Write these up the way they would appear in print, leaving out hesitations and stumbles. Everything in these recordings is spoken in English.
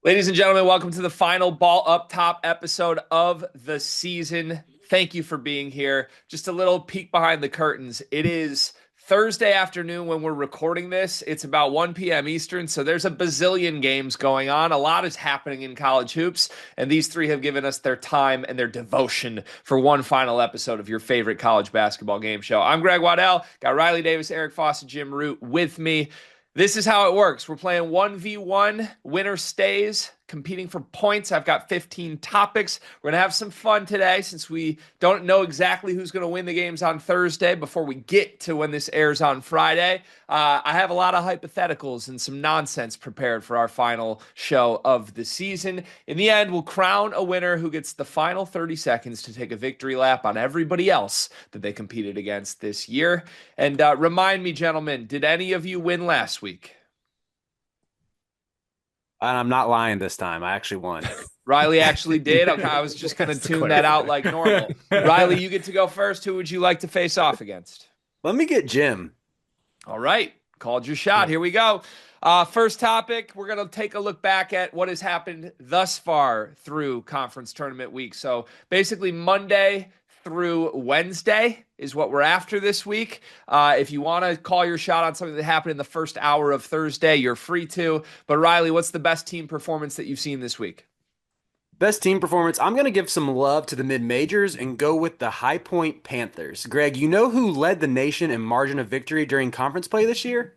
Ladies and gentlemen, welcome to the final Ball Up Top episode of the season. Thank you for being here. Just a little peek behind the curtains. It is Thursday afternoon when we're recording this. It's about 1 p.m. Eastern, so there's a bazillion games going on. A lot is happening in college hoops, and these three have given us their time and their devotion for one final episode of your favorite college basketball game show. I'm Greg Waddell. Got Riley Davis, Eric Foss, and Jim Root with me. This is how it works. We're playing 1v1. Winner stays, competing for points. I've got 15 topics. We're going to have some fun today since we don't know exactly who's going to win the games on Thursday before we get to when this airs on Friday. I have a lot of hypotheticals and some nonsense prepared for our final show of the season. In the end, we'll crown a winner who gets the final 30 seconds to take a victory lap on everybody else that they competed against this year. And remind me, gentlemen, did any of you win last week? And I'm not lying this time. I actually won. Riley actually did. Okay, I was just going to tune that out like normal. Riley, you get to go first. Who would you like to face off against? Let me get Jim. All right. Called your shot. Here we go. First topic, we're going to take a look back at what has happened thus far through conference tournament week. So basically Monday through Wednesday is what we're after this week. If you want to call your shot on something that happened in the first hour of Thursday, you're free to. But Riley, what's the best team performance that you've seen this week? Best team performance. I'm going to give some love to the mid-majors and go with the High Point Panthers. Greg, you know who led the nation in margin of victory during conference play this year?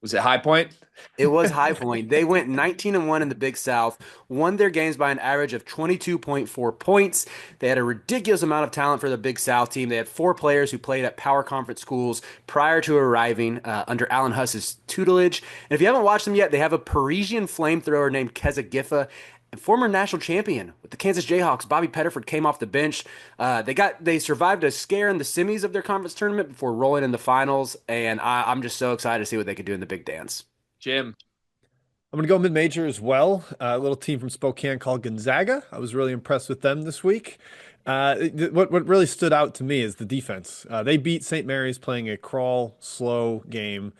Was it High Point? It was High Point. They went 19-1 in the Big South, won their games by an average of 22.4 points. They had a ridiculous amount of talent for the Big South team. They had four players who played at power conference schools prior to arriving under Alan Huss's tutelage. And if you haven't watched them yet, they have a Parisian flamethrower named Keza Giffa, and former national champion with the Kansas Jayhawks. Bobby Pettiford came off the bench. They survived a scare in the semis of their conference tournament before rolling in the finals, and I'm just so excited to see what they could do in the big dance. Jim. I'm going to go mid-major as well. A little team from Spokane called Gonzaga. I was really impressed with them this week. What really stood out to me is the defense. They beat St. Mary's playing a crawl, slow game.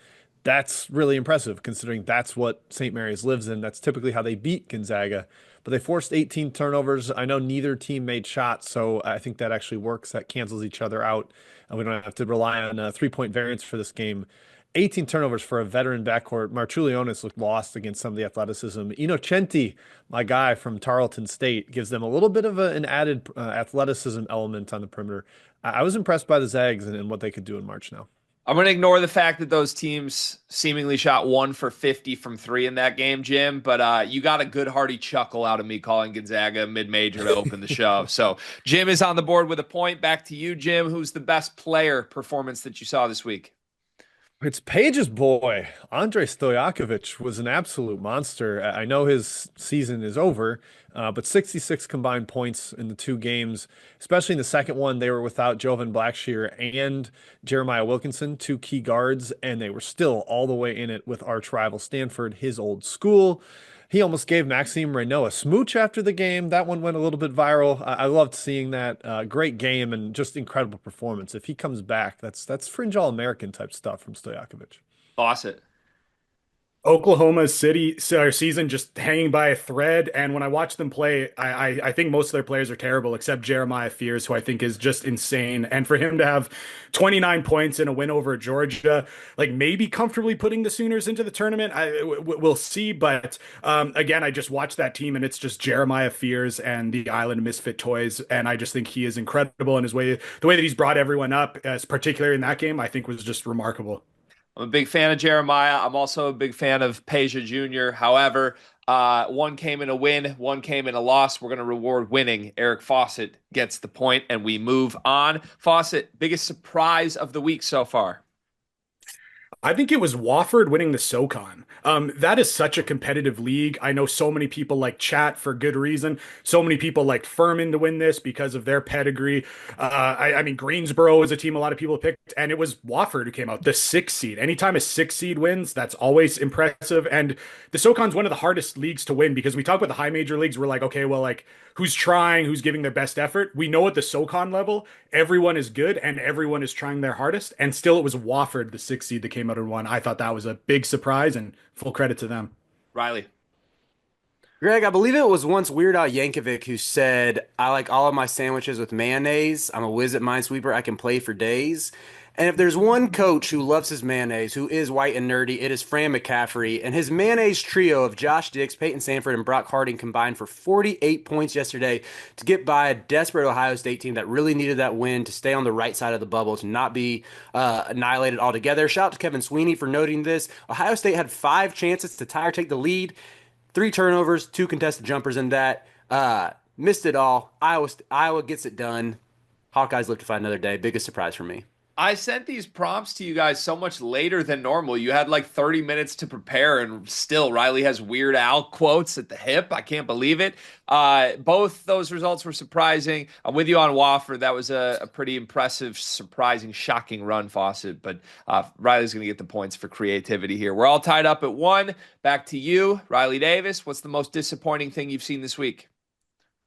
That's really impressive considering that's what St. Mary's lives in. That's typically how they beat Gonzaga. But they forced 18 turnovers. I know neither team made shots, so I think that actually works. That cancels each other out. And we don't have to rely on a three-point variance for this game. 18 turnovers for a veteran backcourt. Marchulionis looked lost against some of the athleticism. Innocenti, my guy from Tarleton State, gives them a little bit of an added athleticism element on the perimeter. I was impressed by the Zags and what they could do in March now. I'm going to ignore the fact that those teams seemingly shot 1 for 50 from three in that game, Jim. But you got a good hearty chuckle out of me calling Gonzaga mid-major to open the show. So Jim is on the board with a point. Back to you, Jim. Who's the best player performance that you saw this week? It's Page's boy. Andrei Stojakovic was an absolute monster. I know his season is over, but 66 combined points in the two games, especially in the second one. They were without Jovan Blackshear and Jeremiah Wilkinson, two key guards, and they were still all the way in it with arch rival Stanford, his old school. He almost gave Maxime Reynaud a smooch after the game. That one went a little bit viral. I loved seeing that. Great game and just incredible performance. If he comes back, that's fringe All-American type stuff from Stojakovic. Fawcett. Oklahoma City season just hanging by a thread. And when I watch them play, I think most of their players are terrible, except Jeremiah Fears, who I think is just insane. And for him to have 29 points in a win over Georgia, like maybe comfortably putting the Sooners into the tournament, we'll see. But again, I just watched that team, and it's just Jeremiah Fears and the Island of Misfit Toys. And I just think he is incredible in his way. The way that he's brought everyone up, as particularly in that game, I think was just remarkable. I'm a big fan of Jeremiah. I'm also a big fan of Peja Jr. However, one came in a win, one came in a loss. We're going to reward winning. Eric Fawcett gets the point, and we move on. Fawcett, biggest surprise of the week so far? I think it was Wofford winning the SoCon. That is such a competitive league. I know so many people like Chat for good reason. So many people like Furman to win this because of their pedigree. I mean, Greensboro is a team a lot of people picked, and it was Wofford who came out, the 6 seed. Anytime a 6 seed wins, that's always impressive. And the SoCon's one of the hardest leagues to win because we talk about the high major leagues. We're like, okay, well, like who's trying, who's giving their best effort. We know at the SoCon level, everyone is good and everyone is trying their hardest. And still, it was Wofford, the 6 seed, that came out and won. I thought that was a big surprise and full credit to them. Riley. Greg, I believe it was once Weird Al Yankovic who said, I like all of my sandwiches with mayonnaise. I'm a whiz at Minesweeper. I can play for days. And if there's one coach who loves his mayonnaise, who is white and nerdy, it is Fran McCaffrey. And his mayonnaise trio of Josh Dix, Peyton Sanford, and Brock Harding combined for 48 points yesterday to get by a desperate Ohio State team that really needed that win to stay on the right side of the bubble, to not be annihilated altogether. Shout out to Kevin Sweeney for noting this. Ohio State had 5 chances to tie or take the lead. 3 turnovers, 2 contested jumpers in that. Missed it all. Iowa gets it done. Hawkeyes live to fight another day. Biggest surprise for me. I sent these prompts to you guys so much later than normal. You had like 30 minutes to prepare, and still Riley has Weird Al quotes at the hip. I can't believe it. Both those results were surprising. I'm with you on Wofford. That was a pretty impressive, surprising, shocking run, Fawcett. But Riley's going to get the points for creativity here. We're all tied up at 1. Back to you, Riley Davis. What's the most disappointing thing you've seen this week?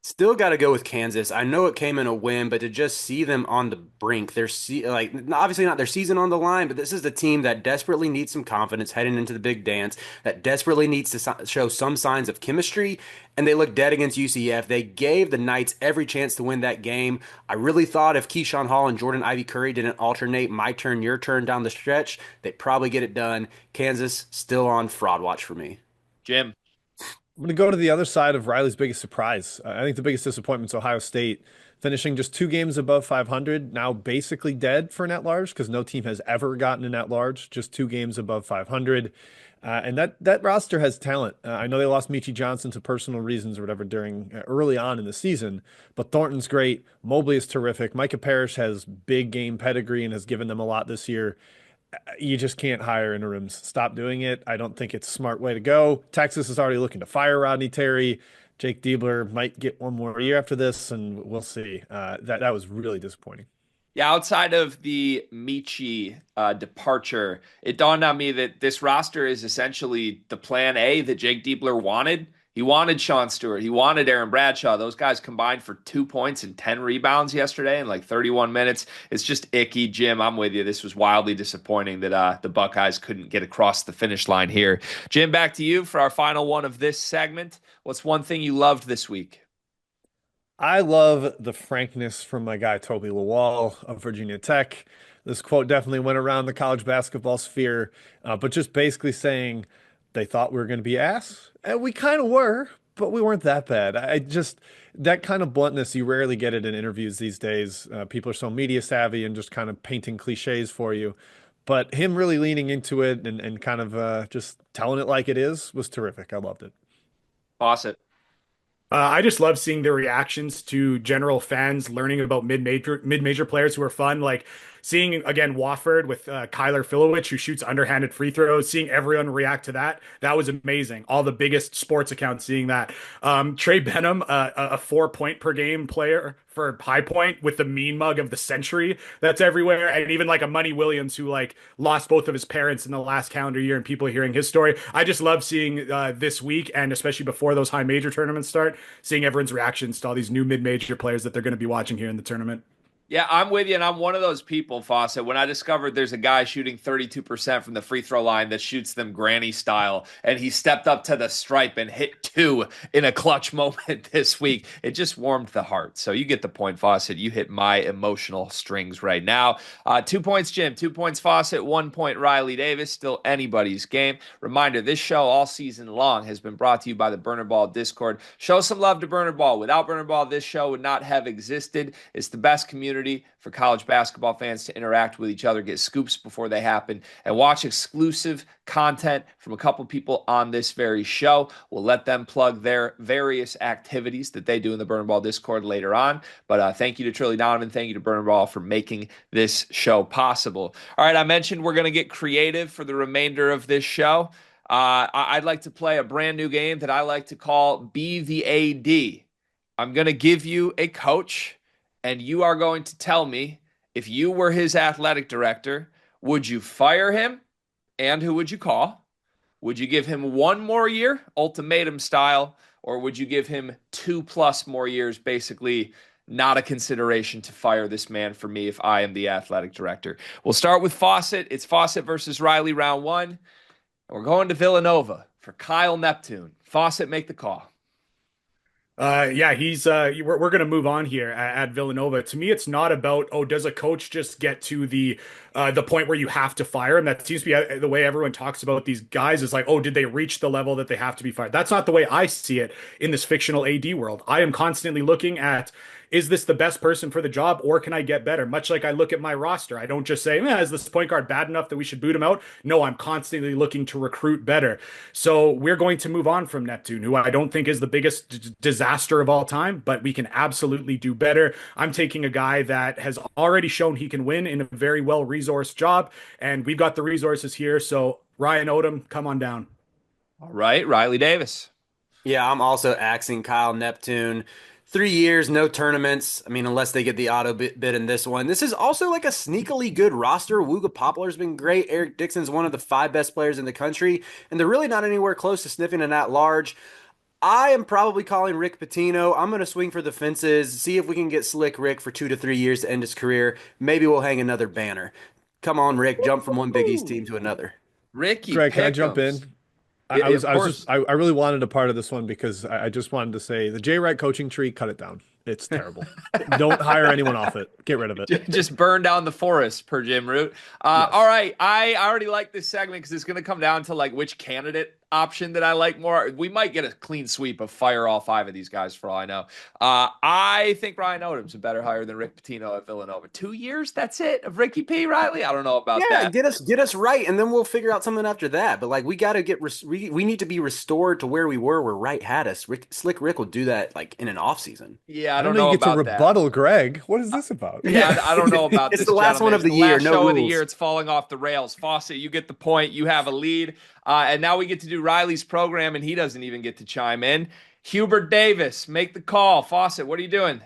Still got to go with Kansas. I know it came in a win, but to just see them on the brink, like obviously not their season on the line, but this is the team that desperately needs some confidence heading into the big dance, that desperately needs to show some signs of chemistry, and they look dead against UCF. They gave the Knights every chance to win that game. I really thought if Keyshawn Hall and Jordan Ivy Curry didn't alternate my turn, your turn down the stretch, they'd probably get it done. Kansas still on fraud watch for me. Jim. I'm going to go to the other side of Riley's biggest surprise. I think the biggest disappointment is Ohio State finishing just 2 games above 500, now basically dead for an at-large because no team has ever gotten an at-large, just 2 games above 500. And that roster has talent. I know they lost Michie Johnson to personal reasons or whatever during early on in the season, but Thornton's great. Mobley is terrific. Micah Parrish has big game pedigree and has given them a lot this year. You just can't hire interims. Stop doing it. I don't think it's a smart way to go. Texas is already looking to fire Rodney Terry. Jake Diebler might get one more year after this, and we'll see. That was really disappointing. Yeah, outside of the Michi departure, it dawned on me that this roster is essentially the plan A that Jake Diebler wanted. He wanted Sean Stewart. He wanted Aaron Bradshaw. Those guys combined for 2 points and 10 rebounds yesterday in like 31 minutes. It's just icky. Jim, I'm with you. This was wildly disappointing that the Buckeyes couldn't get across the finish line here. Jim, back to you for our final one of this segment. What's one thing you loved this week? I love the frankness from my guy Toby Lawal of Virginia Tech. This quote definitely went around the college basketball sphere, but just basically saying they thought we were going to be ass, and we kind of were, but we weren't that bad. I just that kind of bluntness you rarely get it in interviews these days. People are so media savvy and just kind of painting cliches for you. But him really leaning into it and kind of just telling it like it is was terrific. I loved it. Fawcett. I just love seeing the reactions to general fans learning about mid-major players who are fun. Like seeing again Wofford with Kyler Filowich, who shoots underhanded free throws. Seeing everyone react to that was amazing. All the biggest sports accounts seeing that. Trey Benham, a 4 point per game player for High Point with the mean mug of the century that's everywhere, and even like a Money Williams who like lost both of his parents in the last calendar year, and people hearing his story. I just love seeing this week, and especially before those high major tournaments start, seeing everyone's reactions to all these new mid-major players that they're going to be watching here in the tournament. Yeah, I'm with you, and I'm one of those people, Fawcett. When I discovered there's a guy shooting 32% from the free throw line that shoots them granny style, and he stepped up to the stripe and hit 2 in a clutch moment this week, it just warmed the heart. So you get the point, Fawcett. You hit my emotional strings right now. 2 points, Jim. 2 points, Fawcett. 1 point, Riley Davis. Still anybody's game. Reminder, this show all season long has been brought to you by the Burner Ball Discord. Show some love to Burner Ball. Without Burner Ball, this show would not have existed. It's the best community for college basketball fans to interact with each other, get scoops before they happen, and watch exclusive content from a couple people on this very show. We'll let them plug their various activities that they do in the Burner Ball Discord later on. But thank you to Trilly Donovan. Thank you to Burner Ball for making this show possible. All right, I mentioned we're going to get creative for the remainder of this show. I'd like to play a brand new game that I like to call Be the AD. I'm going to give you a coach, and you are going to tell me, if you were his athletic director, would you fire him, and who would you call? Would you give him 1 more year, ultimatum style, or would you give him 2+ more years, basically not a consideration to fire this man for me if I am the athletic director? We'll start with Fawcett. It's Fawcett versus Riley, round 1. We're going to Villanova for Kyle Neptune. Fawcett, make the call. Yeah, he's we're gonna move on here at Villanova. To me, it's not about, oh, does a coach just get to the point where you have to fire him? That seems to be the way everyone talks about these guys, is like, oh, did they reach the level that they have to be fired? That's not the way I see it in this fictional AD world. I am constantly looking at, is this the best person for the job, or can I get better? Much like I look at my roster, I don't just say, is this point guard bad enough that we should boot him out? No, I'm constantly looking to recruit better. So we're going to move on from Neptune, who I don't think is the biggest disaster of all time, but we can absolutely do better. I'm taking a guy that has already shown he can win in a very well-resourced job, and we've got the resources here. So Ryan Odom, come on down. All right, Riley Davis. Yeah, I'm also axing Kyle Neptune. 3 years, no tournaments. I mean, unless they get the auto bid in this one. This is also like a sneakily good roster. Wooga Poplar's been great. Eric Dixon's one of the 5 best players in the country, and they're really not anywhere close to sniffing an at-large. I am probably calling Rick Pitino. I'm going to swing for the fences, see if we can get Slick Rick for 2 to 3 years to end his career. Maybe we'll hang another banner. Come on, Rick, jump from one Big East team to another. Ricky Greg, can I jump in? Pickums. I was Course. just I really wanted a part of this one because I just wanted to say the J Wright coaching tree, cut it down. It's terrible. Don't hire anyone off it. Get rid of it. Just burn down the forest per Jim Root. Yes. All right. I already like this segment because it's going to come down to like which candidate option that I like more. We might get a clean sweep of fire all 5 of these guys for all I know. I think Ryan Odom's a better hire than Rick Pitino at Villanova. 2 years, that's it, of Ricky P. Riley. I don't know about Yeah, that. get us right, and then we'll figure out something after that. But like, we got to we need to be restored to where we were, where Wright had us. Slick Rick will do that like in an off season. Yeah, I don't know. You get to about that. rebuttal, Greg. What is this about? Yeah, I don't know about It's this. the last one gentlemen. of the It's year. last No show of the rules. year. It's falling off the rails. Fawcett, you get the point. You have a lead. And now we get to do Riley's program, and he doesn't even get to chime in. Hubert Davis, make the call. Fawcett, what are you doing?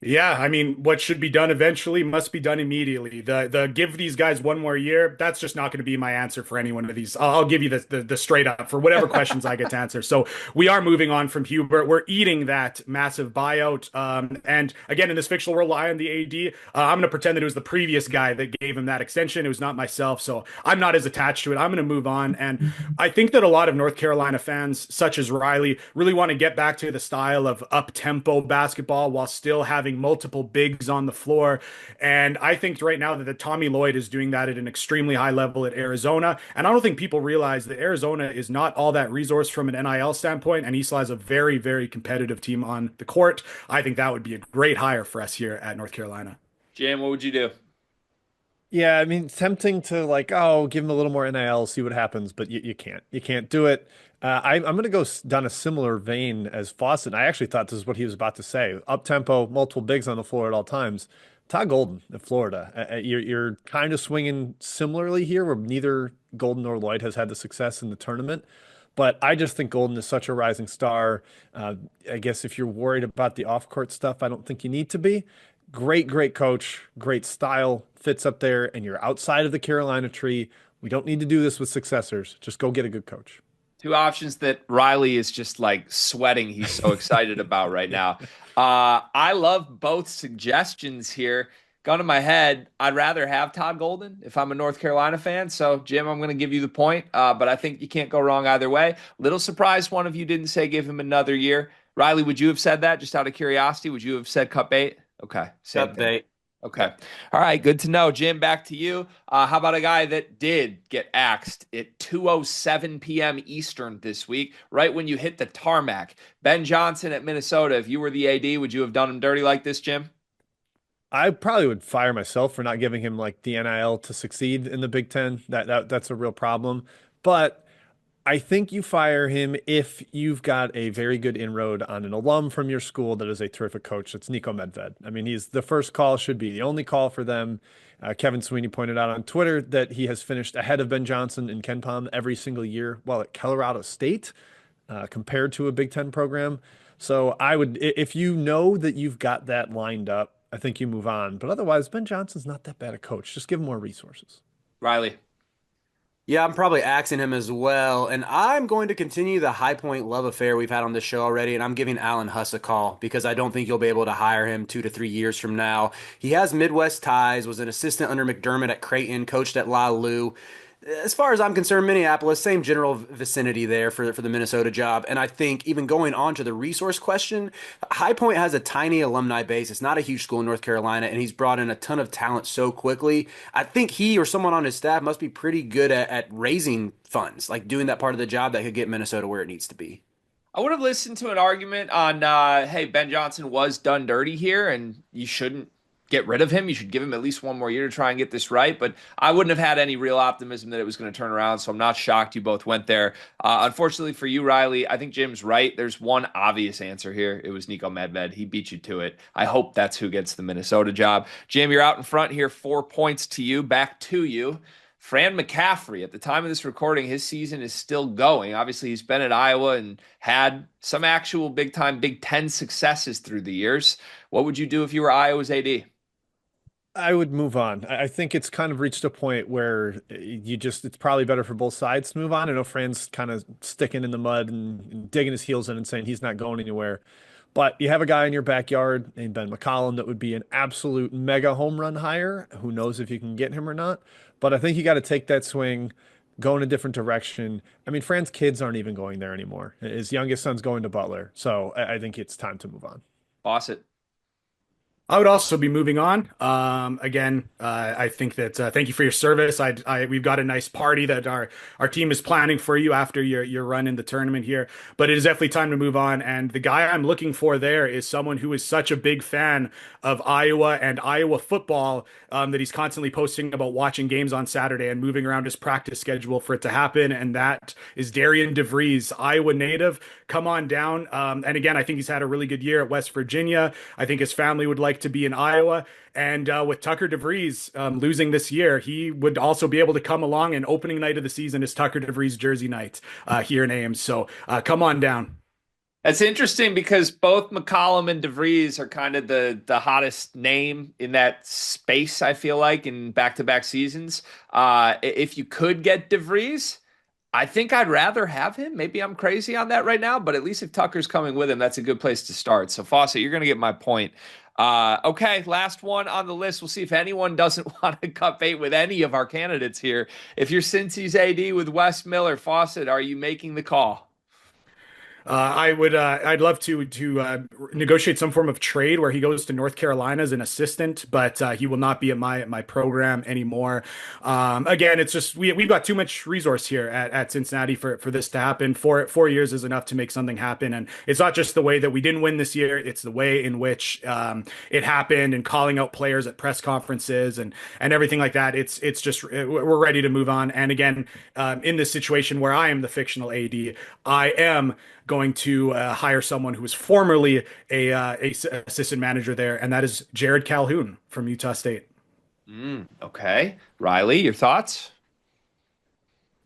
Yeah, I mean, what should be done eventually must be done immediately. The give these guys one more year, that's just not going to be my answer for any one of these. I'll give you the straight up for whatever questions I get to answer. So we are moving on from Hubert. We're eating that massive buyout. And again, in this fictional world, I am the AD. I'm going to pretend that it was the previous guy that gave him that extension. It was not myself, so I'm not as attached to it. I'm going to move on. And I think that a lot of North Carolina fans, such as Riley, really want to get back to the style of up-tempo basketball while still having multiple bigs on the floor. And I think right now that the Tommy Lloyd is doing that at an extremely high level at Arizona. And I don't think people realize that Arizona is not all that resource from an NIL standpoint, and he still has a very, very competitive team on the court. I think that would be a great hire for us here at North Carolina. Jim, what would you do? Yeah, I mean, tempting to like, oh, give him a little more NIL, see what happens, but you can't. You can't do it. I'm going to go down a similar vein as Fawcett. I actually thought this is what he was about to say. Up tempo, multiple bigs on the floor at all times. Todd Golden at Florida. You're kind of swinging similarly here, where neither Golden nor Lloyd has had the success in the tournament. But I just think Golden is such a rising star. I guess if you're worried about the off-court stuff, I don't think you need to be. Great coach, great style, fits up there, and you're outside of the Carolina tree. We don't need to do this with successors. Just go get a good coach. 2 options that Riley is just like sweating. He's so excited about right now. I love both suggestions here. Gun to my head, I'd rather have Todd Golden if I'm a North Carolina fan. So, Jim, I'm going to give you the point, but I think you can't go wrong either way. Little surprised one of you didn't say give him another year. Riley, would you have said that just out of curiosity? Would you have said cut bait? Okay. Cut bait. Okay. All right. Good to know. Jim, back to you. How about a guy that did get axed at 2:07 p.m. Eastern this week, right when you hit the tarmac? Ben Johnson at Minnesota. If you were the AD, would you have done him dirty like this, Jim? I probably would fire myself for not giving him like the NIL to succeed in the Big Ten. That's a real problem. But I think you fire him if you've got a very good inroad on an alum from your school that is a terrific coach. That's Nico Medved. I mean, he's the first call, should be the only call for them. Kevin Sweeney pointed out on Twitter that he has finished ahead of Ben Johnson in Ken Pom every single year while at Colorado State, compared to a Big Ten program. So I would, if you know that you've got that lined up, I think you move on. But otherwise, Ben Johnson's not that bad a coach. Just give him more resources. Riley. Yeah, I'm probably axing him as well. And I'm going to continue the high point love affair we've had on this show already. And I'm giving Alan Huss a call because I don't think you'll be able to hire him 2 to 3 years from now. He has Midwest ties, was an assistant under McDermott at Creighton, coached at La Lu. As far as I'm concerned, Minneapolis, same general vicinity there for the Minnesota job. And I think even going on to the resource question, High Point has a tiny alumni base. It's not a huge school in North Carolina, and he's brought in a ton of talent so quickly. I think he or someone on his staff must be pretty good at raising funds, like doing that part of the job that could get Minnesota where it needs to be. I would have listened to an argument on, hey, Ben Johnson was done dirty here, and you shouldn't get rid of him. You should give him at least one more year to try and get this right. But I wouldn't have had any real optimism that it was going to turn around. So I'm not shocked you both went there. Unfortunately for you, Riley, I think Jim's right. There's one obvious answer here. It was Nico Medved. He beat you to it. I hope that's who gets the Minnesota job. Jim, you're out in front here. 4 points to you. Back to you. Fran McCaffrey, at the time of this recording, his season is still going. Obviously, he's been at Iowa and had some actual big time Big Ten successes through the years. What would you do if you were Iowa's AD? I would move on. I think it's kind of reached a point where it's probably better for both sides to move on. I know Fran's kind of sticking in the mud and digging his heels in and saying he's not going anywhere. But you have a guy in your backyard named Ben McCollum that would be an absolute mega home run hire. Who knows if you can get him or not? But I think you got to take that swing, go in a different direction. I mean, Fran's kids aren't even going there anymore. His youngest son's going to Butler. So I think it's time to move on. Fawcett. I would also be moving on. Again, I think that thank you for your service. We've got a nice party that our team is planning for you after your run in the tournament here. But it is definitely time to move on. And the guy I'm looking for there is someone who is such a big fan of Iowa and Iowa football that he's constantly posting about watching games on Saturday and moving around his practice schedule for it to happen. And that is Darian DeVries, Iowa native. Come on down. And again, I think he's had a really good year at West Virginia. I think his family would like to be in Iowa. And with Tucker DeVries losing this year, he would also be able to come along, and opening night of the season is Tucker DeVries jersey night here in Ames. So come on down. That's interesting because both McCollum and DeVries are kind of the hottest name in that space, I feel like, in back-to-back seasons. If you could get DeVries, I think I'd rather have him. Maybe I'm crazy on that right now, but at least if Tucker's coming with him, that's a good place to start. So, Fawcett, you're going to get my point. Okay, last one on the list. We'll see if anyone doesn't want to cut bait with any of our candidates here. If you're Cincy's AD with Wes Miller, Fawcett, are you making the call? I'd love to negotiate some form of trade where he goes to North Carolina as an assistant, but he will not be at my program anymore. Again, it's just we've got too much resource here at Cincinnati for this to happen. 4 years is enough to make something happen, and it's not just the way that we didn't win this year; it's the way in which it happened and calling out players at press conferences and everything like that. It's just we're ready to move on. And again, in this situation where I am the fictional AD, I am going to hire someone who was formerly a assistant manager there, and that is Jared Calhoun from Utah State. Okay. Riley, your thoughts?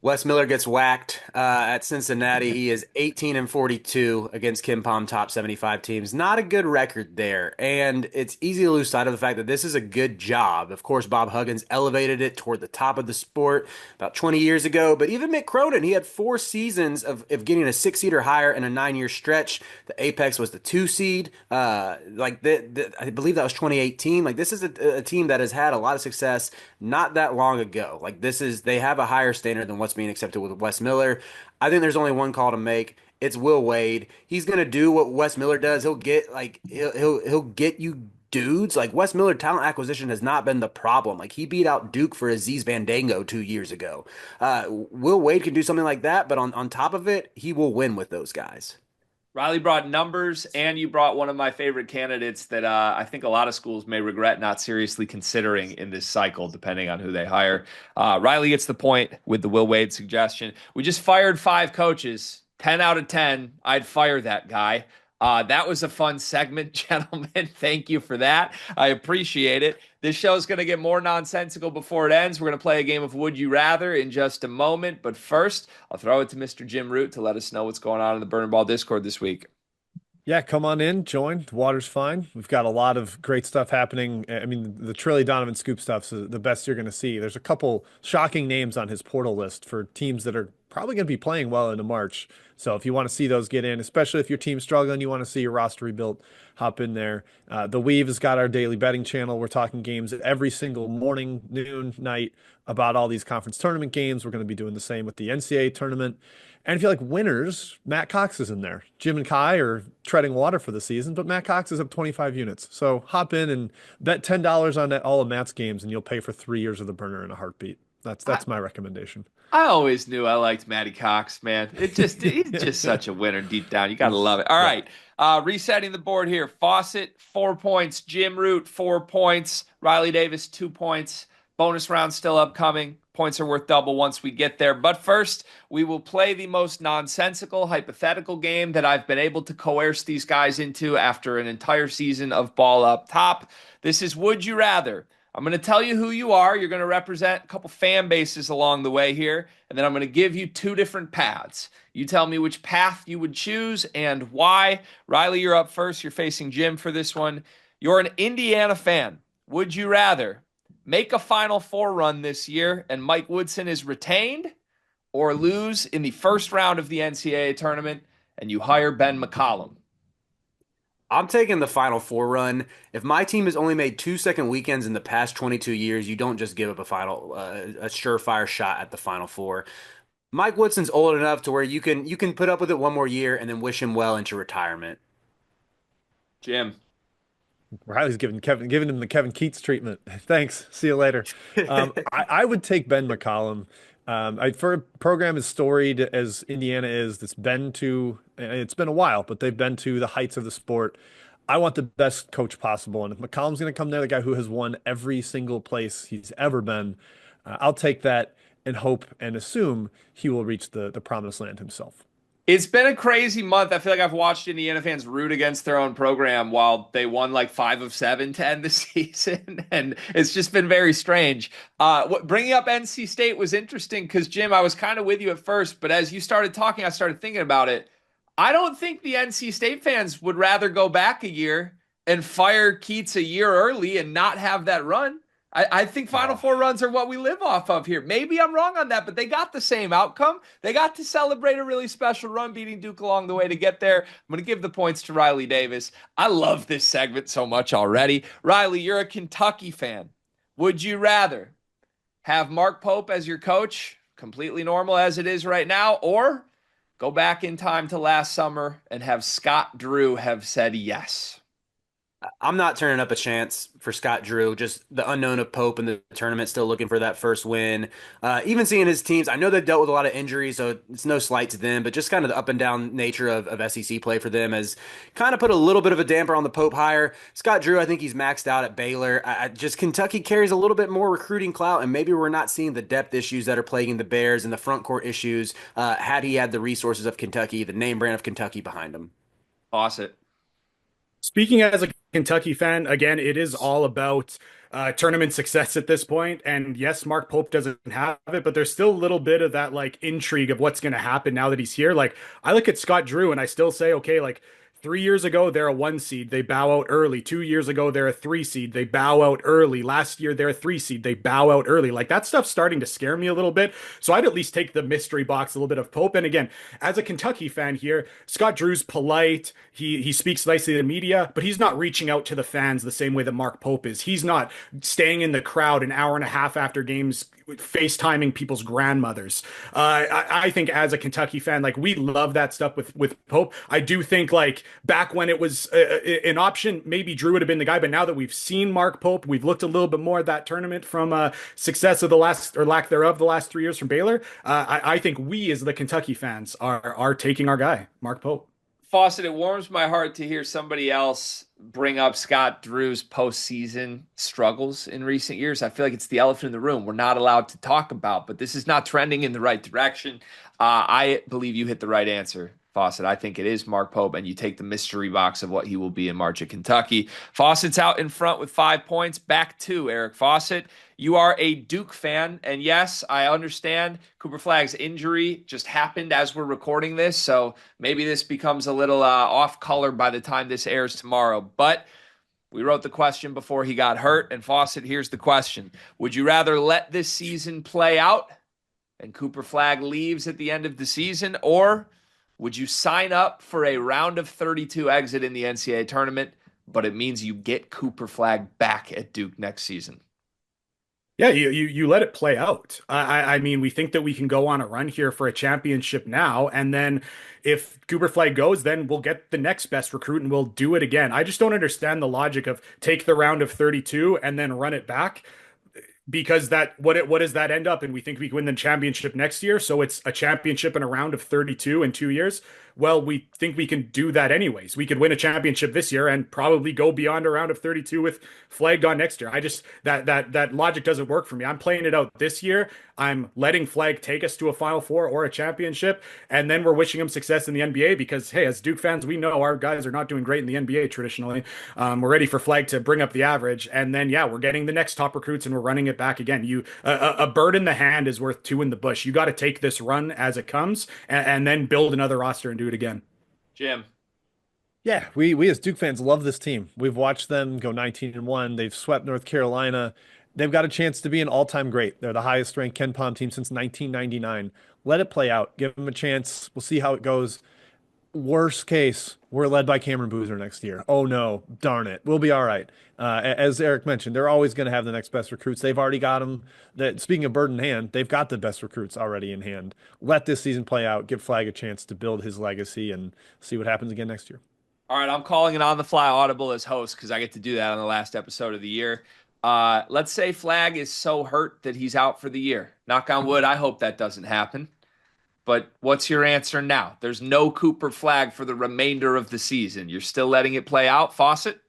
Wes Miller gets whacked at Cincinnati. He is 18-42 against KenPom top 75 teams. Not a good record there. And it's easy to lose sight of the fact that this is a good job. Of course, Bob Huggins elevated it toward the top of the sport about 20 years ago. But even Mick Cronin, he had 4 seasons of getting a 6 seed or higher in a 9-year stretch. The apex was the 2 seed. I believe that was 2018. Like, this is a team that has had a lot of success not that long ago. Like, they have a higher standard than what's being accepted with Wes Miller. I think there's only one call to make. It's Will Wade. He's gonna do what Wes Miller does. He'll get you dudes. Like, Wes Miller talent acquisition has not been the problem. Like, he beat out Duke for Aziz Bandango 2 years ago. Will Wade can do something like that, but on top of it, he will win with those guys. Riley brought numbers, and you brought one of my favorite candidates that I think a lot of schools may regret not seriously considering in this cycle, depending on who they hire. Riley gets the point with the Will Wade suggestion. We just fired 5 coaches. 10 out of 10, I'd fire that guy. That was a fun segment, gentlemen. Thank you for that. I appreciate it. This show is going to get more nonsensical before it ends. We're going to play a game of Would You Rather in just a moment. But first, I'll throw it to Mr. Jim Root to let us know what's going on in the Burner Ball Discord this week. Yeah, come on in, join. The water's fine. We've got a lot of great stuff happening. I mean, the Trilly Donovan scoop stuff's the best you're going to see. There's a couple shocking names on his portal list for teams that are probably going to be playing well into March. So if you want to see those get in, especially if your team's struggling, you want to see your roster rebuilt, hop in there. The Weave has got our daily betting channel. We're talking games every single morning, noon, night about all these conference tournament games. We're going to be doing the same with the NCAA tournament. And if you like winners, Matt Cox is in there. Jim and Kai are treading water for the season, but Matt Cox is up 25 units. So hop in and bet $10 on all of Matt's games, and you'll pay for 3 years of the burner in a heartbeat. That's my recommendation. I always knew I liked Matty Cox, man. He's just such a winner deep down. You gotta love it. All right. Resetting the board here. Fawcett, 4 points. Jim Root, 4 points. Riley Davis, 2 points. Bonus round still upcoming. Points are worth double once we get there. But first, we will play the most nonsensical, hypothetical game that I've been able to coerce these guys into after an entire season of ball up top. This is Would You Rather. I'm going to tell you who you are. You're going to represent a couple fan bases along the way here. And then I'm going to give you 2 different paths. You tell me which path you would choose and why. Riley, you're up first. You're facing Jim for this one. You're an Indiana fan. Would you rather make a Final Four run this year and Mike Woodson is retained, or lose in the first round of the NCAA tournament and you hire Ben McCollum? I'm taking the Final Four run. If my team has only made 2 second weekends in the past 22 years, you don't just give up a surefire shot at the Final Four. Mike Woodson's old enough to where you can put up with it one more year and then wish him well into retirement. Jim. Riley's giving him the Kevin Keats treatment. Thanks. See you later. I would take Ben McCollum. For a program as storied as Indiana is, it's been a while, but they've been to the heights of the sport. I want the best coach possible. And if McCollum's going to come there, the guy who has won every single place he's ever been, I'll take that and hope and assume he will reach the promised land himself. It's been a crazy month. I feel like I've watched Indiana fans root against their own program while they won like 5 of 7 to end the season. And it's just been very strange. Bringing up NC State was interesting because, Jim, I was kind of with you at first, but as you started talking, I started thinking about it. I don't think the NC State fans would rather go back a year and fire Keats a year early and not have that run. I think Final Four runs are what we live off of here. Maybe I'm wrong on that, but they got the same outcome. They got to celebrate a really special run, beating Duke along the way to get there. I'm going to give the points to Riley Davis. I love this segment so much already. Riley, you're a Kentucky fan. Would you rather have Mark Pope as your coach, completely normal as it is right now, or go back in time to last summer and have Scott Drew have said yes? I'm not turning up a chance for Scott Drew. Just the unknown of Pope in the tournament, still looking for that first win. Even seeing his teams, I know they've dealt with a lot of injuries, so it's no slight to them, but just kind of the up and down nature of SEC play for them has kind of put a little bit of a damper on the Pope hire. Scott Drew, I think he's maxed out at Baylor. Just Kentucky carries a little bit more recruiting clout, and maybe we're not seeing the depth issues that are plaguing the Bears and the front court issues had he had the resources of Kentucky, the name brand of Kentucky behind him. Fawcett. Speaking as a Kentucky fan, again, it is all about tournament success at this point. And yes, Mark Pope doesn't have it, but there's still a little bit of that like intrigue of what's going to happen now that he's here. Like I look at Scott Drew and I still say, okay, like 3 years ago, they're a 1 seed. They bow out early. 2 years ago, they're a 3 seed. They bow out early. Last year, they're a 3 seed. They bow out early. Like that stuff's starting to scare me a little bit. So I'd at least take the mystery box a little bit of Pope. And again, as a Kentucky fan here, Scott Drew's polite. He speaks nicely to the media, but he's not reaching out to the fans the same way that Mark Pope is. He's not staying in the crowd an hour and a half after games, FaceTiming people's grandmothers. I think as a Kentucky fan, like we love that stuff with Pope. I do think like back when it was an option, maybe Drew would have been the guy. But now that we've seen Mark Pope, we've looked a little bit more at that tournament from success of the last or lack thereof the last 3 years from Baylor. I think we as the Kentucky fans are taking our guy, Mark Pope. Fawcett, it warms my heart to hear somebody else bring up Scott Drew's postseason struggles in recent years. I feel like it's the elephant in the room we're not allowed to talk about, but this is not trending in the right direction. I believe you hit the right answer, Fawcett. I think it is Mark Pope, and you take the mystery box of what he will be in March at Kentucky. Fawcett's out in front with 5 points. Back to Eric Fawcett. You are a Duke fan, and yes, I understand Cooper Flagg's injury just happened as we're recording this, so maybe this becomes a little off color by the time this airs tomorrow. But we wrote the question before he got hurt, and Fawcett, here's the question. Would you rather let this season play out and Cooper Flag leaves at the end of the season? Or would you sign up for a round of 32 exit in the NCAA tournament, but it means you get Cooper Flag back at Duke next season? Yeah, you let it play out. I mean, we think that we can go on a run here for a championship now, and then if Cooper Flag goes, then we'll get the next best recruit and we'll do it again. I just don't understand the logic of take the round of 32 and then run it back, because that what does that end up? And we think we can win the championship next year, so it's a championship in a round of 32 in 2 years. Well, we think we can do that anyways. We could win a championship this year and probably go beyond a round of 32 with Flag gone next year. I just that logic doesn't work for me. I'm playing it out this year. I'm letting Flag take us to a Final Four or a championship, and then we're wishing him success in the NBA because, hey, as Duke fans, we know our guys are not doing great in the NBA traditionally. We're ready for Flag to bring up the average, and then yeah, we're getting the next top recruits and we're running it back again. A bird in the hand is worth two in the bush. You got to take this run as it comes, and then build another roster and do it again. Jim. Yeah, we as Duke fans love this team. We've watched them go 19-1. They've swept North Carolina. They've got a chance to be an all-time great. They're the highest ranked Ken Pom team since 1999. Let it play out. Give them a chance. We'll see how it goes. Worst case, we're led by Cameron Boozer next year. Oh no, darn it. We'll be all right. As Eric mentioned, they're always going to have the next best recruits. They've already got them. That speaking of bird in hand, they've got the best recruits already in hand. Let this season play out. Give Flag a chance to build his legacy and see what happens again next year. All right, I'm calling an on the fly audible as host because I get to do that on the last episode of the year. Let's say Flag is so hurt that he's out for the year. Knock on wood, I hope that doesn't happen. But what's your answer now? There's no Cooper Flag for the remainder of the season. You're still letting it play out, Fawcett?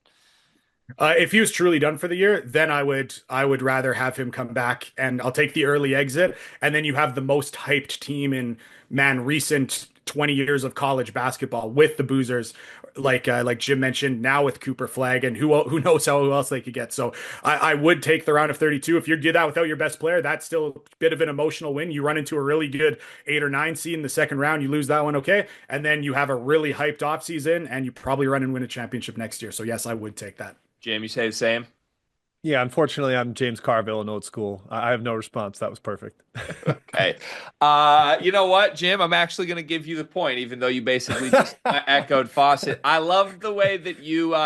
If he was truly done for the year, then I would rather have him come back, and I'll take the early exit, and then you have the most hyped team in recent 20 years of college basketball with the Boozers, like Jim mentioned, now with Cooper Flag, and who knows who else they could get. So I would take the round of 32. If you did that without your best player, that's still a bit of an emotional win. You run into a really good 8 or 9 seed in the second round, you lose that one, okay, and then you have a really hyped off season, and you probably run and win a championship next year. So yes, I would take that. Jim, you say the same? Yeah, unfortunately, I'm James Carville in old school. I have no response. That was perfect. Okay. You know what, Jim? I'm actually going to give you the point, even though you basically just echoed Fawcett. I love the way that you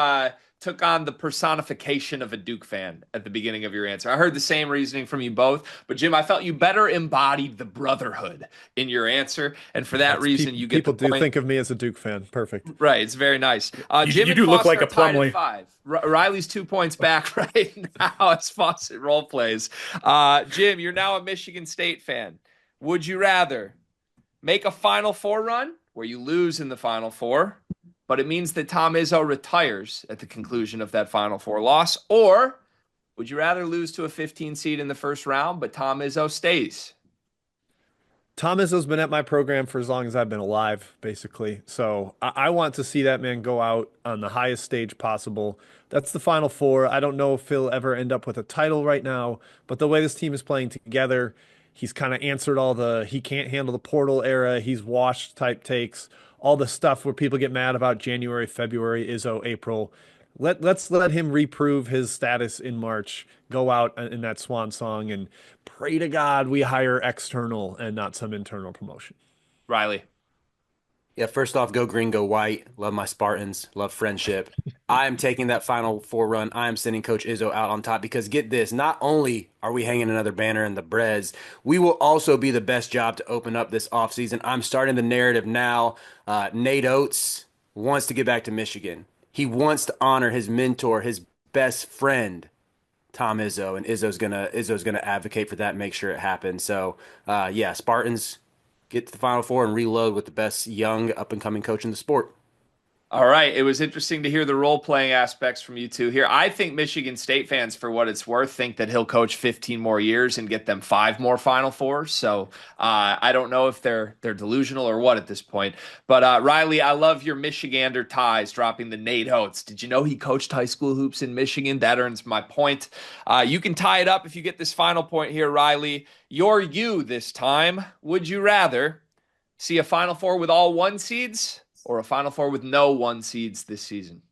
took on the personification of a Duke fan at the beginning of your answer. I heard the same reasoning from you both, but Jim, I felt you better embodied the brotherhood in your answer, and for that reason, you get people the point. do think of me as a Duke fan. Perfect. Right, it's very nice. Jim you and do look Foster like a are tied at Plumlee. 5. Riley's 2 points back right now as Fawcett role plays. Jim, you're now a Michigan State fan. Would you rather make a Final Four run where you lose in the Final Four, but it means that Tom Izzo retires at the conclusion of that Final Four loss, or would you rather lose to a 15 seed in the first round, but Tom Izzo stays? Tom Izzo's been at my program for as long as I've been alive, basically. So I want to see that man go out on the highest stage possible. That's the Final Four. I don't know if he'll ever end up with a title right now, but the way this team is playing together, he's kind of answered all the he can't handle the portal era, he's washed type takes, all the stuff where people get mad about January, February, Izzo, April. Let's let him reprove his status in March, go out in that swan song, and pray to God we hire external and not some internal promotion. Riley. Yeah, first off, go green, go white. Love my Spartans, love friendship. I am taking that Final Four run. I am sending Coach Izzo out on top because get this, not only are we hanging another banner in the Brez, we will also be the best job to open up this offseason. I'm starting the narrative now. Nate Oates wants to get back to Michigan. He wants to honor his mentor, his best friend, Tom Izzo, and Izzo's gonna advocate for that, and make sure it happens. So, yeah, Spartans get to the Final Four and reload with the best young up and coming coach in the sport. All right. It was interesting to hear the role playing aspects from you two here. I think Michigan State fans, for what it's worth, think that he'll coach 15 more years and get them 5 more Final Fours. So I don't know if they're delusional or what at this point. But Riley, I love your Michigander ties, dropping the Nate Oates. Did you know he coached high school hoops in Michigan? That earns my point. You can tie it up if you get this final point here, Riley. You're you this time. Would you rather see a Final Four with all 1 seeds or a Final Four with no 1 seeds this season?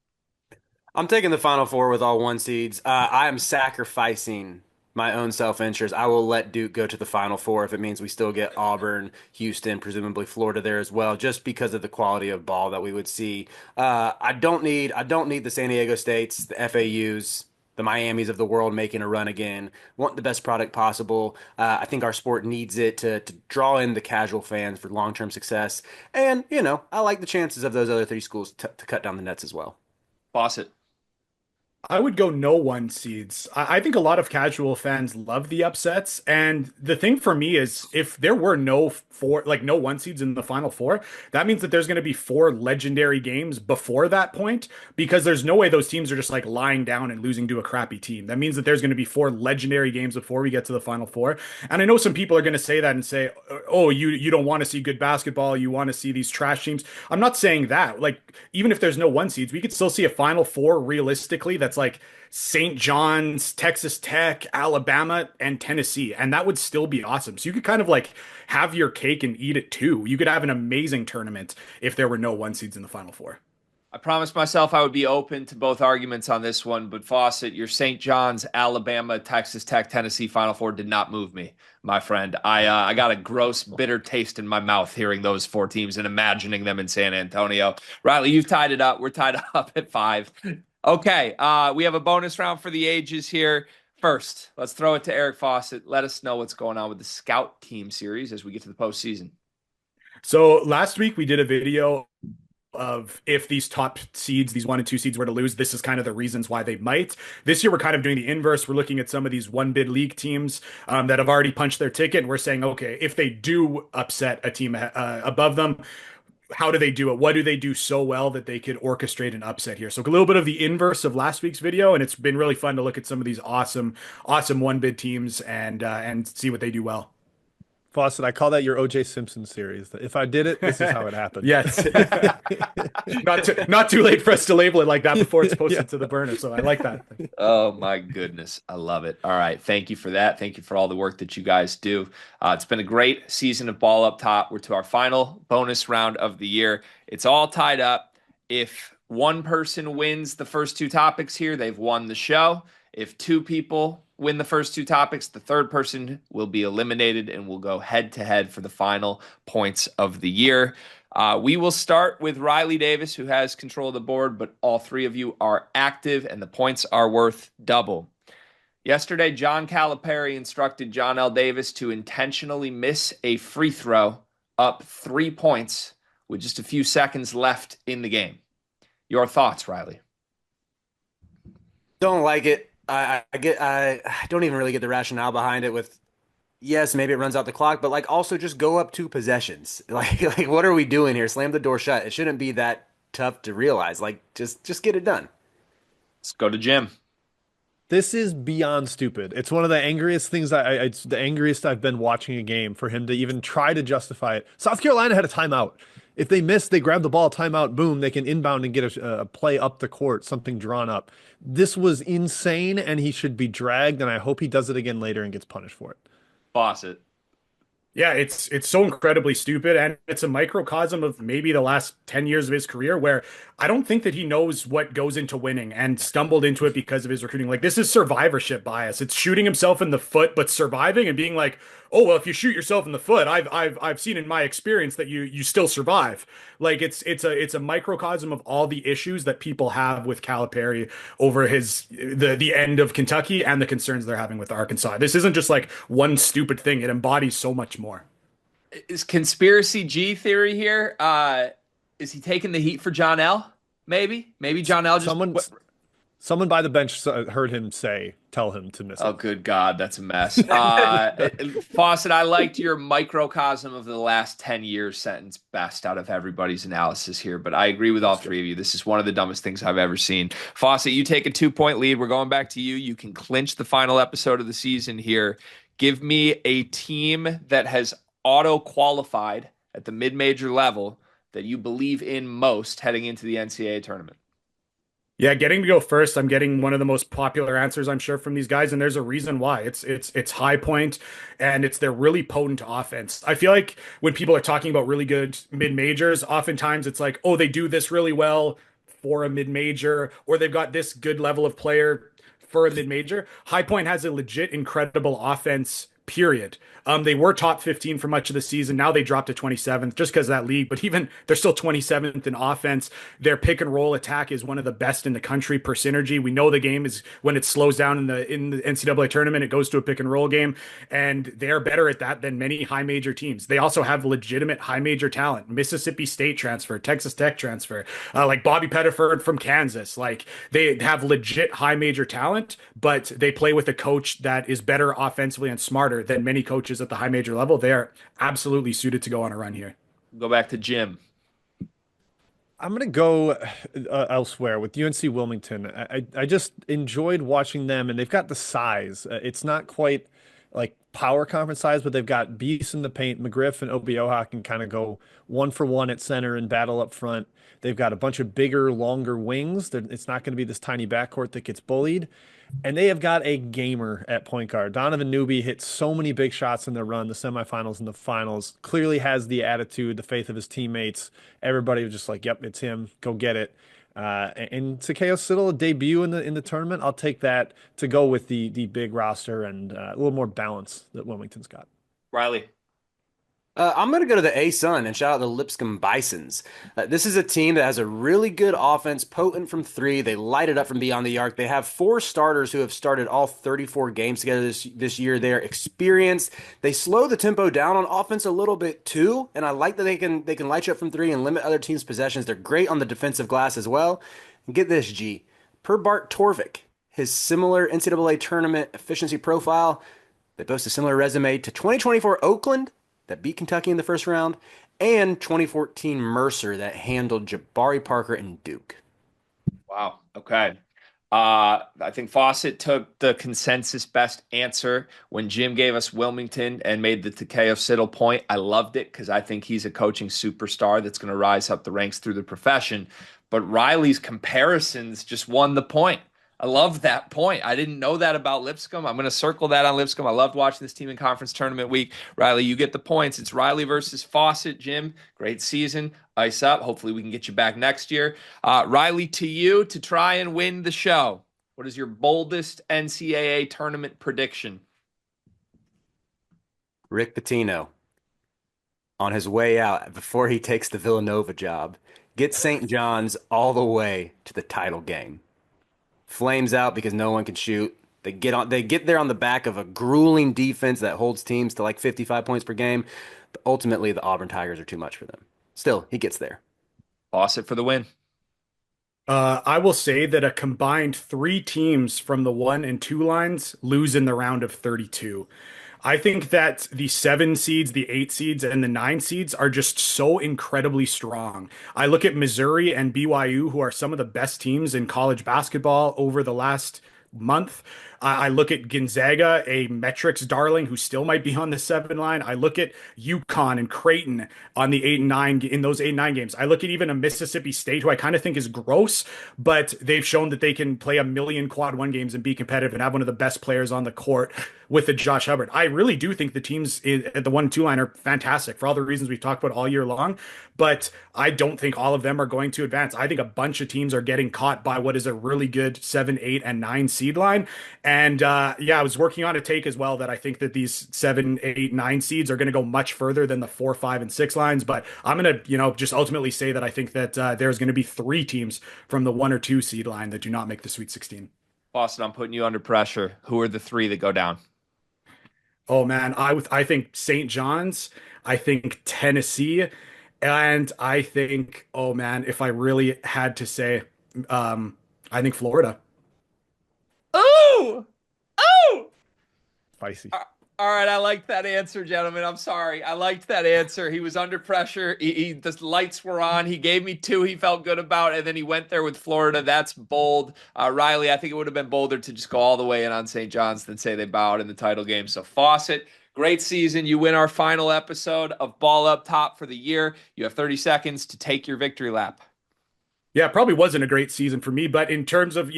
I'm taking the Final Four with all 1 seeds. I am sacrificing my own self-interest, I will let Duke go to the Final Four if it means we still get Auburn, Houston, presumably Florida there as well, just because of the quality of ball that we would see. I don't need the San Diego States, the FAUs, the Miamis of the world making a run again. Want the best product possible. I think our sport needs it to draw in the casual fans for long-term success. And, I like the chances of those other three schools to cut down the nets as well. Faucet. I would go no one seeds. I think a lot of casual fans love the upsets. And the thing for me is if there were no one seeds in the final four, that means that there's going to be four legendary games before that point because there's no way those teams are just like lying down and losing to a crappy team. That means that there's going to be four legendary games before we get to the final four. And I know some people are going to say that and say, oh, you don't want to see good basketball. You want to see these trash teams. I'm not saying that. Like, even if there's no one seeds, we could still see a final four realistically that's like St. John's, Texas Tech, Alabama, and Tennessee. And that would still be awesome. So you could kind of like have your cake and eat it too. You could have an amazing tournament if there were no one seeds in the final four. I promised myself I would be open to both arguments on this one, but Fawcett, your St. John's, Alabama, Texas Tech, Tennessee Final Four did not move me, my friend. I got a gross, bitter taste in my mouth hearing those four teams and imagining them in San Antonio. Riley, you've tied it up. We're tied up at 5. Okay, we have a bonus round for the ages here. First, let's throw it to Eric Fawcett. Let us know what's going on with the Scout Team Series as we get to the postseason. So last week we did a video of if these top seeds, these 1 and 2 seeds were to lose, this is kind of the reasons why they might. This year, we're kind of doing the inverse. We're looking at some of these one bid league teams that have already punched their ticket. And we're saying, okay, if they do upset a team above them, how do they do it? What do they do so well that they could orchestrate an upset here? So a little bit of the inverse of last week's video. And it's been really fun to look at some of these awesome one bid teams and see what they do well. Fawcett, I call that your O.J. Simpson series. If I did it, this is how it happened. Yes. Not too late for us to label it like that before it's posted to the burner. So I like that. Oh my goodness. I love it. All right. Thank you for that. Thank you for all the work that you guys do. It's been a great season of Ball Up Top. We're to our final bonus round of the year. It's all tied up. If one person wins the first 2 topics here, they've won the show. If 2 people win the first 2 topics, the third person will be eliminated and will go head to head for the final points of the year. We will start with Riley Davis, who has control of the board, but all 3 of you are active and the points are worth double. Yesterday, John Calipari instructed John L. Davis to intentionally miss a free throw up 3 points with just a few seconds left in the game. Your thoughts, Riley? Don't like it. I don't even really get the rationale behind it with, yes, maybe it runs out the clock, but like also just go up 2 possessions. Like what are we doing here? Slam the door shut. It shouldn't be that tough to realize. Like just get it done. Let's go to Jim. This is beyond stupid. It's one of the angriest things it's the angriest I've been watching a game for him to even try to justify it. South Carolina had a timeout. If they miss, they grab the ball, timeout, boom, they can inbound and get a play up the court, something drawn up. This was insane, and he should be dragged, and I hope he does it again later and gets punished for it. Fawcett. Yeah, it's so incredibly stupid, and it's a microcosm of maybe the last 10 years of his career where I don't think that he knows what goes into winning and stumbled into it because of his recruiting. Like, this is survivorship bias. It's shooting himself in the foot, but surviving and being like, oh, well, if you shoot yourself in the foot, I've seen in my experience that you still survive. Like, it's a microcosm of all the issues that people have with Calipari over the end of Kentucky and the concerns they're having with Arkansas. This isn't just like one stupid thing. It embodies so much more. Is conspiracy G theory here? Is he taking the heat for John L? Maybe John L just someone by the bench heard him tell him to miss it. Oh, good God, that's a mess. Fawcett, I liked your microcosm of the last 10 years sentence best out of everybody's analysis here, but I agree with all 3 of you. This is one of the dumbest things I've ever seen. Fawcett, you take a 2-point lead. We're going back to you. You can clinch the final episode of the season here. Give me a team that has auto-qualified at the mid-major level that you believe in most heading into the NCAA tournament. Yeah, getting to go first, I'm getting one of the most popular answers, I'm sure, from these guys, and there's a reason why. It's High Point, and it's their really potent offense. I feel like when people are talking about really good mid-majors, oftentimes it's like, oh, they do this really well for a mid-major, or they've got this good level of player for a mid-major, High Point has a legit incredible offense, period. They were top 15 for much of the season. Now they dropped to 27th just because of that league, but even they're still 27th in offense. Their pick and roll attack is one of the best in the country per synergy. We know the game is when it slows down in the NCAA tournament, it goes to a pick and roll game, and they're better at that than many high major teams. They also have legitimate high major talent. Mississippi State transfer, Texas Tech transfer, like Bobby Pettiford from Kansas. Like they have legit high major talent, but they play with a coach that is better offensively and smarter than many coaches at the high major level. They are absolutely suited to go on a run here. Go back to Jim. I'm going to go elsewhere with UNC Wilmington. I just enjoyed watching them, and they've got the size. It's not quite like power conference size, but they've got beasts in the paint. McGriff and Obioha can kind of go 1-for-1 at center and battle up front. They've got a bunch of bigger, longer wings. It's not going to be this tiny backcourt that gets bullied. And they have got a gamer at point guard. Donovan Newby hit so many big shots in their run, the semifinals and the finals. Clearly has the attitude, the faith of his teammates. Everybody was just like, "Yep, it's him. Go get it." And Takeo Siddle, a debut in the tournament. I'll take that to go with the big roster and a little more balance that Wilmington's got. Riley. I'm going to go to the A-Sun and shout out the Lipscomb Bisons. This is a team that has a really good offense, potent from three. They light it up from beyond the arc. They have 4 starters who have started all 34 games together this year. They're experienced. They slow the tempo down on offense a little bit too, and I like that they can light you up from three and limit other teams' possessions. They're great on the defensive glass as well. And get this, G. Per Bart Torvik, his similar NCAA tournament efficiency profile, they boast a similar resume to 2024 Oakland, that beat Kentucky in the first round, and 2014 Mercer that handled Jabari Parker and Duke. Wow. Okay. I think Fawcett took the consensus best answer when Jim gave us Wilmington and made the Takeo Siddle point. I loved it because I think he's a coaching superstar that's going to rise up the ranks through the profession. But Riley's comparisons just won the point. I love that point. I didn't know that about Lipscomb. I'm going to circle that on Lipscomb. I loved watching this team in conference tournament week. Riley, you get the points. It's Riley versus Fawcett. Jim, great season. Ice up. Hopefully we can get you back next year. Riley, to you to try and win the show. What is your boldest NCAA tournament prediction? Rick Pitino, on his way out before he takes the Villanova job, gets St. John's all the way to the title game. Flames out because no one can shoot. They get there on the back of a grueling defense that holds teams to like 55 points per game. But ultimately, the Auburn Tigers are too much for them. Still, he gets there. Fawcett for the win. I will say that a combined 3 teams from the 1 and 2 lines lose in the round of 32. I think that the 7 seeds, the 8 seeds, and the 9 seeds are just so incredibly strong. I look at Missouri and BYU, who are some of the best teams in college basketball over the last month. I look at Gonzaga, a metrics darling who still might be on the 7 line. I look at UConn and Creighton on the 8 and 9 in those 8 and 9 games. I look at even a Mississippi State who I kind of think is gross, but they've shown that they can play a million quad 1 games and be competitive and have one of the best players on the court with the Josh Hubbard. I really do think the teams at the 1 and 2 line are fantastic for all the reasons we've talked about all year long, but I don't think all of them are going to advance. I think a bunch of teams are getting caught by what is a really good 7, 8, and 9 seed line. And I was working on a take as well that I think that these 7, 8, 9 seeds are going to go much further than the 4, 5, and 6 lines. But I'm going to, just ultimately say that I think that there's going to be 3 teams from the 1 or 2 seed line that do not make the Sweet 16. Boston, I'm putting you under pressure. Who are the 3 that go down? Oh man, I think St. John's, I think Tennessee, and I think, oh man, if I really had to say, I think Florida. Oh! Oh! Spicy. All right, I liked that answer, gentlemen. I'm sorry. I liked that answer. He was under pressure. The lights were on. He gave me 2 he felt good about, and then he went there with Florida. That's bold. Riley, I think it would have been bolder to just go all the way in on St. John's than say they bowed in the title game. So Fawcett, great season. You win our final episode of Ball Up Top for the year. You have 30 seconds to take your victory lap. Yeah, it probably wasn't a great season for me, but in terms of,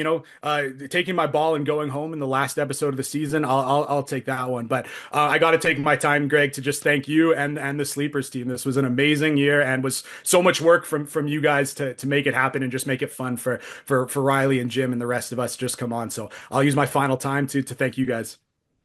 taking my ball and going home in the last episode of the season, I'll take that one. But I got to take my time, Greg, to just thank you and the Sleepers team. This was an amazing year and was so much work from you guys to make it happen and just make it fun for Riley and Jim and the rest of us to just come on. So I'll use my final time to thank you guys.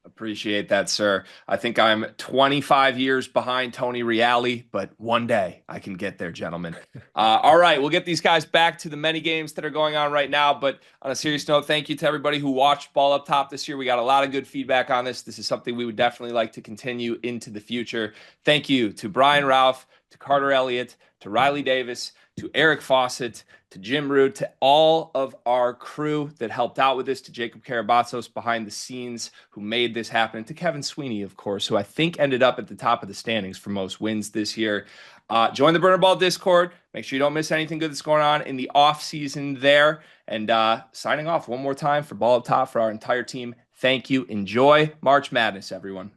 Appreciate that, sir. I think I'm 25 years behind Tony Reale, but one day I can get there, gentlemen. All right, we'll get these guys back to the many games that are going on right now. But on a serious note, thank you to everybody who watched Ball Up Top this year. We got a lot of good feedback on this. This is something we would definitely like to continue into the future. Thank you to Brian Ralph, to Carter Elliott, to Riley Davis, to Eric Fawcett, to Jim Root, to all of our crew that helped out with this, to Jacob Karabatsos behind the scenes who made this happen, and to Kevin Sweeney, of course, who I think ended up at the top of the standings for most wins this year. Join the Burner Ball Discord. Make sure you don't miss anything good that's going on in the off season there. And signing off one more time for Ball Up Top for our entire team. Thank you. Enjoy March Madness, everyone.